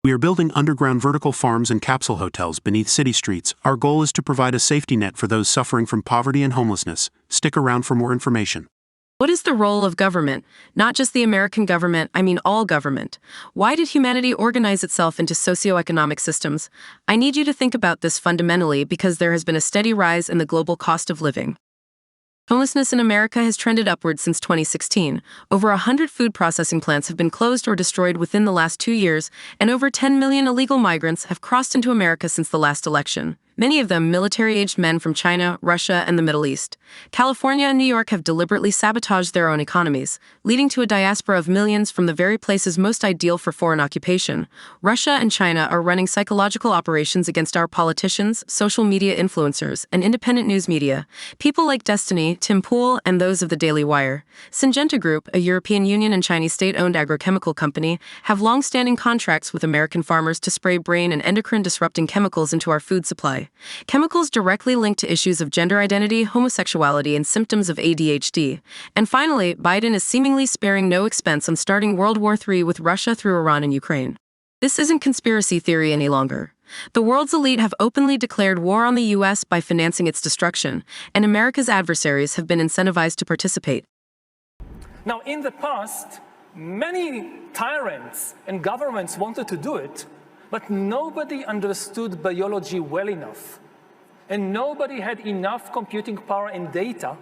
We are building underground vertical farms and capsule hotels beneath city streets. Our goal is to provide a safety net for those suffering from poverty and homelessness. Stick around for more information. What is the role of government? Not just the American government, I mean all government. Why did humanity organize itself into socioeconomic systems? I need you to think about this fundamentally because there has been a steady rise in the global cost of living. Homelessness in America has trended upward since 2016. Over 100 food processing plants have been closed or destroyed within the last 2 years, and over 10 million illegal migrants have crossed into America since the last election. Many of them military-aged men from China, Russia, and the Middle East. California and New York have deliberately sabotaged their own economies, leading to a diaspora of millions from the very places most ideal for foreign occupation. Russia and China are running psychological operations against our politicians, social media influencers, and independent news media. People like Destiny, Tim Pool, and those of the Daily Wire. Syngenta Group, a European Union and Chinese state-owned agrochemical company, have long-standing contracts with American farmers to spray brain and endocrine-disrupting chemicals into our food supply. Chemicals directly linked to issues of gender identity, homosexuality, and symptoms of ADHD. And finally, Biden is seemingly sparing no expense on starting World War III with Russia through Iran and Ukraine. This isn't conspiracy theory any longer. The world's elite have openly declared war on the U.S. by financing its destruction, and America's adversaries have been incentivized to participate. Now, in the past, many tyrants and governments wanted to do it, but nobody understood biology well enough, and nobody had enough computing power and data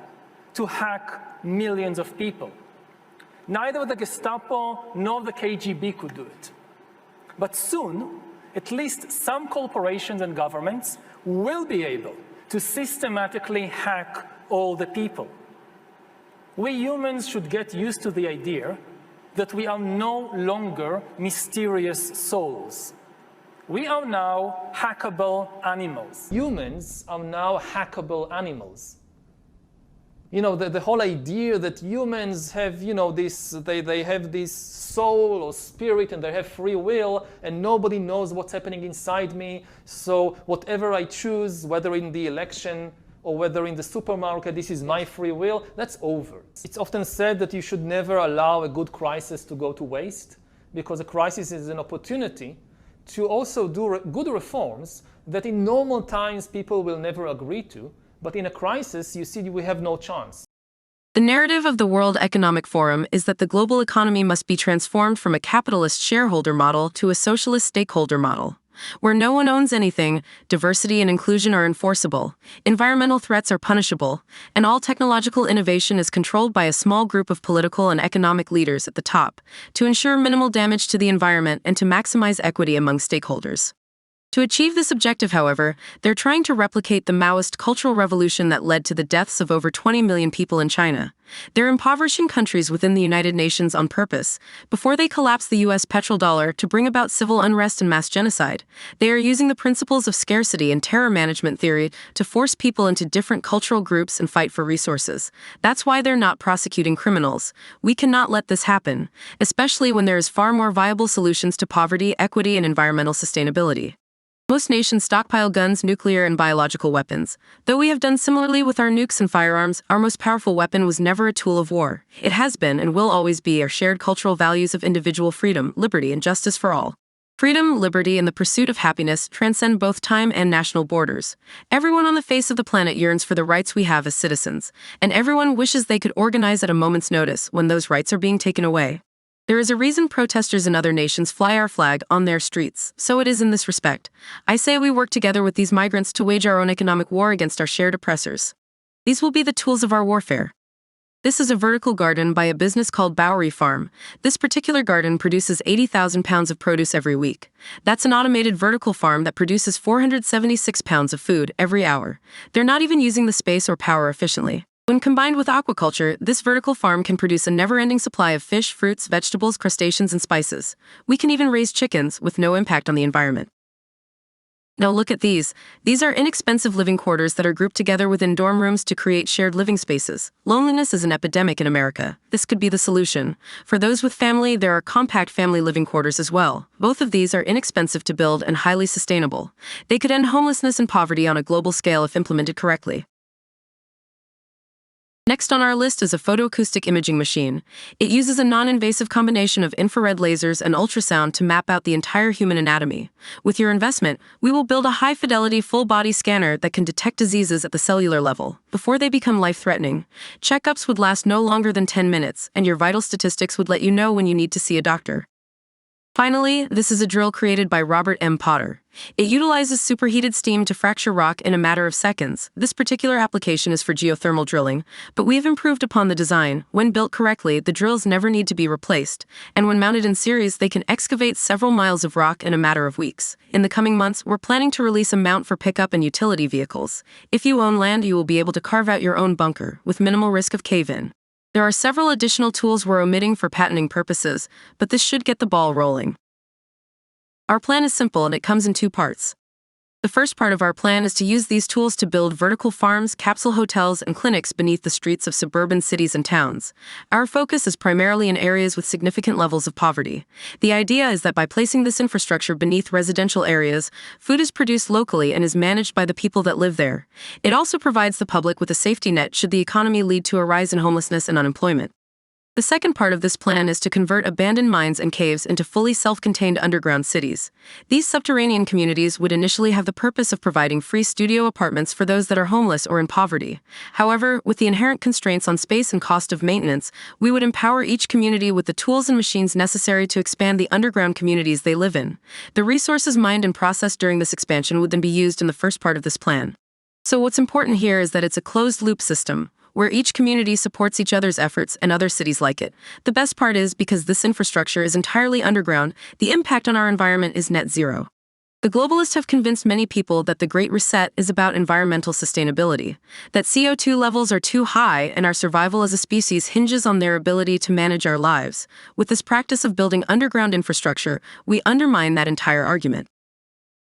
to hack millions of people. Neither the Gestapo nor the KGB could do it. But soon, at least some corporations and governments will be able to systematically hack all the people. We humans should get used to the idea that we are no longer mysterious souls. We are now hackable animals. Humans are now hackable animals. You know, the whole idea that humans have, they have this soul or spirit and they have free will and nobody knows what's happening inside me. So whatever I choose, whether in the election or whether in the supermarket, this is my free will, that's over. It's often said that you should never allow a good crisis to go to waste because a crisis is an opportunity to also do good reforms that in normal times people will never agree to, but in a crisis, you see, we have no chance. The narrative of the World Economic Forum is that the global economy must be transformed from a capitalist shareholder model to a socialist stakeholder model. Where no one owns anything, diversity and inclusion are enforceable, environmental threats are punishable, and all technological innovation is controlled by a small group of political and economic leaders at the top to ensure minimal damage to the environment and to maximize equity among stakeholders. To achieve this objective, however, they're trying to replicate the Maoist cultural revolution that led to the deaths of over 20 million people in China. They're impoverishing countries within the United Nations on purpose, before they collapse the U.S. petrodollar to bring about civil unrest and mass genocide. They are using the principles of scarcity and terror management theory to force people into different cultural groups and fight for resources. That's why they're not prosecuting criminals. We cannot let this happen, especially when there is far more viable solutions to poverty, equity, and environmental sustainability. Most nations stockpile guns, nuclear, and biological weapons. Though we have done similarly with our nukes and firearms, our most powerful weapon was never a tool of war. It has been and will always be our shared cultural values of individual freedom, liberty, and justice for all. Freedom, liberty, and the pursuit of happiness transcend both time and national borders. Everyone on the face of the planet yearns for the rights we have as citizens, and everyone wishes they could organize at a moment's notice when those rights are being taken away. There is a reason protesters in other nations fly our flag on their streets, so it is in this respect. I say we work together with these migrants to wage our own economic war against our shared oppressors. These will be the tools of our warfare. This is a vertical garden by a business called Bowery Farm. This particular garden produces 80,000 pounds of produce every week. That's an automated vertical farm that produces 476 pounds of food every hour. They're not even using the space or power efficiently. When combined with aquaculture, this vertical farm can produce a never-ending supply of fish, fruits, vegetables, crustaceans, and spices. We can even raise chickens with no impact on the environment. Now look at these. These are inexpensive living quarters that are grouped together within dorm rooms to create shared living spaces. Loneliness is an epidemic in America. This could be the solution. For those with family, there are compact family living quarters as well. Both of these are inexpensive to build and highly sustainable. They could end homelessness and poverty on a global scale if implemented correctly. Next on our list is a photoacoustic imaging machine. It uses a non-invasive combination of infrared lasers and ultrasound to map out the entire human anatomy. With your investment, we will build a high-fidelity full-body scanner that can detect diseases at the cellular level before they become life-threatening. Checkups would last no longer than 10 minutes, and your vital statistics would let you know when you need to see a doctor. Finally, this is a drill created by Robert M. Potter. It utilizes superheated steam to fracture rock in a matter of seconds. This particular application is for geothermal drilling, but we have improved upon the design. When built correctly, the drills never need to be replaced, and when mounted in series, they can excavate several miles of rock in a matter of weeks. In the coming months, we're planning to release a mount for pickup and utility vehicles. If you own land, you will be able to carve out your own bunker with minimal risk of cave-in. There are several additional tools we're omitting for patenting purposes, but this should get the ball rolling. Our plan is simple and it comes in two parts. The first part of our plan is to use these tools to build vertical farms, capsule hotels, and clinics beneath the streets of suburban cities and towns. Our focus is primarily in areas with significant levels of poverty. The idea is that by placing this infrastructure beneath residential areas, food is produced locally and is managed by the people that live there. It also provides the public with a safety net should the economy lead to a rise in homelessness and unemployment. The second part of this plan is to convert abandoned mines and caves into fully self-contained underground cities. These subterranean communities would initially have the purpose of providing free studio apartments for those that are homeless or in poverty. However, with the inherent constraints on space and cost of maintenance, we would empower each community with the tools and machines necessary to expand the underground communities they live in. The resources mined and processed during this expansion would then be used in the first part of this plan. So what's important here is that it's a closed-loop system, where each community supports each other's efforts and other cities like it. The best part is, because this infrastructure is entirely underground, the impact on our environment is net zero. The globalists have convinced many people that the Great Reset is about environmental sustainability, that CO2 levels are too high and our survival as a species hinges on their ability to manage our lives. With this practice of building underground infrastructure, we undermine that entire argument.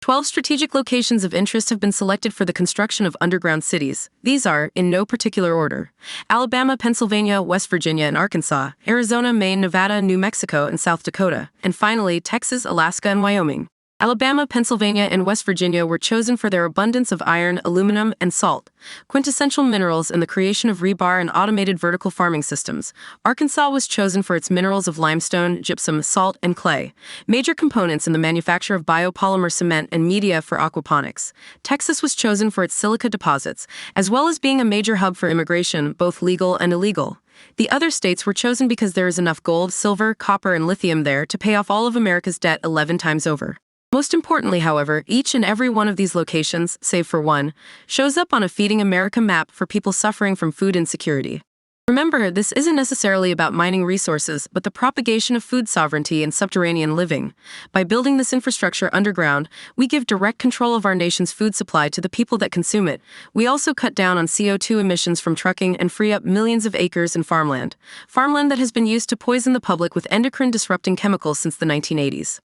12 strategic locations of interest have been selected for the construction of underground cities. These are, in no particular order: Alabama, Pennsylvania, West Virginia, and Arkansas, Arizona, Maine, Nevada, New Mexico, and South Dakota, and finally, Texas, Alaska, and Wyoming. Alabama, Pennsylvania, and West Virginia were chosen for their abundance of iron, aluminum, and salt, quintessential minerals in the creation of rebar and automated vertical farming systems. Arkansas was chosen for its minerals of limestone, gypsum, salt, and clay, major components in the manufacture of biopolymer cement and media for aquaponics. Texas was chosen for its silica deposits, as well as being a major hub for immigration, both legal and illegal. The other states were chosen because there is enough gold, silver, copper, and lithium there to pay off all of America's debt 11 times over. Most importantly, however, each and every one of these locations, save for one, shows up on a Feeding America map for people suffering from food insecurity. Remember, this isn't necessarily about mining resources, but the propagation of food sovereignty and subterranean living. By building this infrastructure underground, we give direct control of our nation's food supply to the people that consume it. We also cut down on CO2 emissions from trucking and free up millions of acres in farmland that has been used to poison the public with endocrine-disrupting chemicals since the 1980s.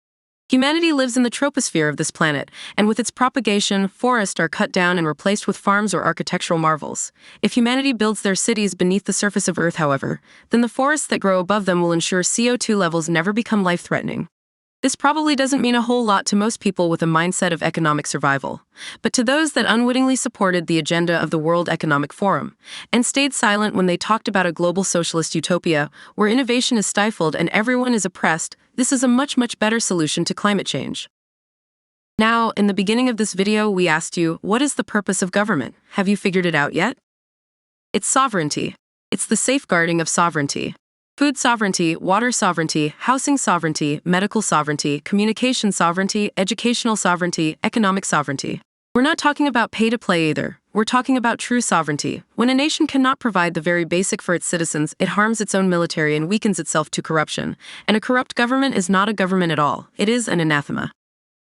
Humanity lives in the troposphere of this planet, and with its propagation, forests are cut down and replaced with farms or architectural marvels. If humanity builds their cities beneath the surface of Earth, however, then the forests that grow above them will ensure CO2 levels never become life-threatening. This probably doesn't mean a whole lot to most people with a mindset of economic survival, but to those that unwittingly supported the agenda of the World Economic Forum and stayed silent when they talked about a global socialist utopia where innovation is stifled and everyone is oppressed, this is a much, much better solution to climate change. Now, in the beginning of this video, we asked you, what is the purpose of government? Have you figured it out yet? It's sovereignty. It's the safeguarding of sovereignty. Food sovereignty, water sovereignty, housing sovereignty, medical sovereignty, communication sovereignty, educational sovereignty, economic sovereignty. We're not talking about pay-to-play either. We're talking about true sovereignty. When a nation cannot provide the very basic for its citizens, it harms its own military and weakens itself to corruption. And a corrupt government is not a government at all. It is an anathema.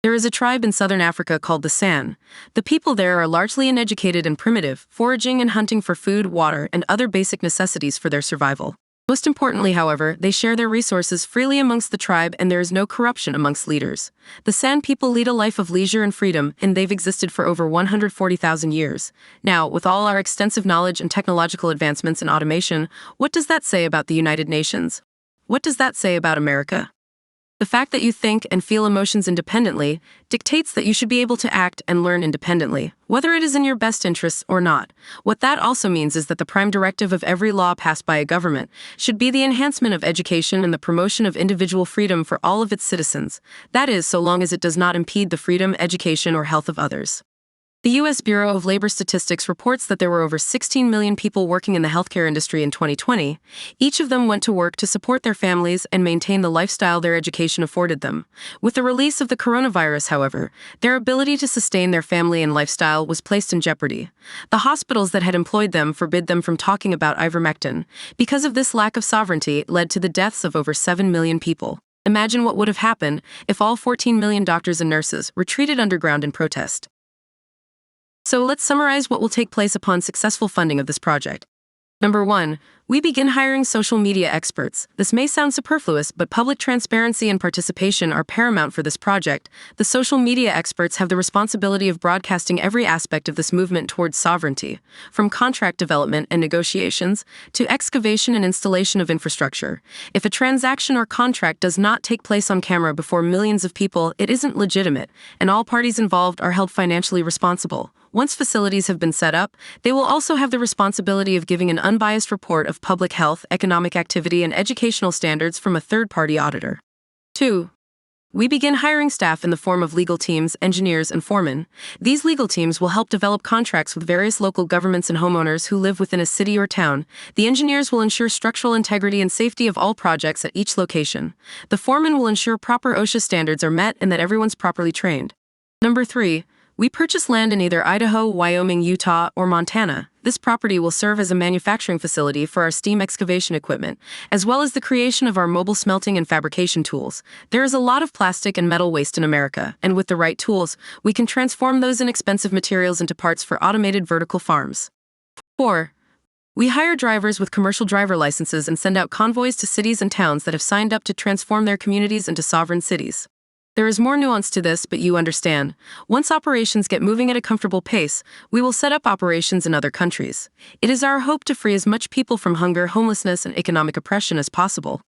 There is a tribe in southern Africa called the San. The people there are largely uneducated and primitive, foraging and hunting for food, water, and other basic necessities for their survival. Most importantly, however, they share their resources freely amongst the tribe and there is no corruption amongst leaders. The San people lead a life of leisure and freedom, and they've existed for over 140,000 years. Now, with all our extensive knowledge and technological advancements in automation, what does that say about the United Nations? What does that say about America? The fact that you think and feel emotions independently dictates that you should be able to act and learn independently, whether it is in your best interests or not. What that also means is that the prime directive of every law passed by a government should be the enhancement of education and the promotion of individual freedom for all of its citizens. That is, so long as it does not impede the freedom, education, or health of others. The U.S. Bureau of Labor Statistics reports that there were over 16 million people working in the healthcare industry in 2020. Each of them went to work to support their families and maintain the lifestyle their education afforded them. With the release of the coronavirus, however, their ability to sustain their family and lifestyle was placed in jeopardy. The hospitals that had employed them forbid them from talking about ivermectin. Because of this lack of sovereignty, it led to the deaths of over 7 million people. Imagine what would have happened if all 14 million doctors and nurses retreated underground in protest. So let's summarize what will take place upon successful funding of this project. Number 1, we begin hiring social media experts. This may sound superfluous, but public transparency and participation are paramount for this project. The social media experts have the responsibility of broadcasting every aspect of this movement towards sovereignty, from contract development and negotiations to excavation and installation of infrastructure. If a transaction or contract does not take place on camera before millions of people, it isn't legitimate, and all parties involved are held financially responsible. Once facilities have been set up, they will also have the responsibility of giving an unbiased report of public health, economic activity, and educational standards from a third-party auditor. 2. We begin hiring staff in the form of legal teams, engineers, and foremen. These legal teams will help develop contracts with various local governments and homeowners who live within a city or town. The engineers will ensure structural integrity and safety of all projects at each location. The foremen will ensure proper OSHA standards are met and that everyone's properly trained. Number 3. We purchase land in either Idaho, Wyoming, Utah, or Montana. This property will serve as a manufacturing facility for our steam excavation equipment, as well as the creation of our mobile smelting and fabrication tools. There is a lot of plastic and metal waste in America, and with the right tools, we can transform those inexpensive materials into parts for automated vertical farms. 4. We hire drivers with commercial driver licenses and send out convoys to cities and towns that have signed up to transform their communities into sovereign cities. There is more nuance to this, but you understand. Once operations get moving at a comfortable pace, we will set up operations in other countries. It is our hope to free as much people from hunger, homelessness, and economic oppression as possible.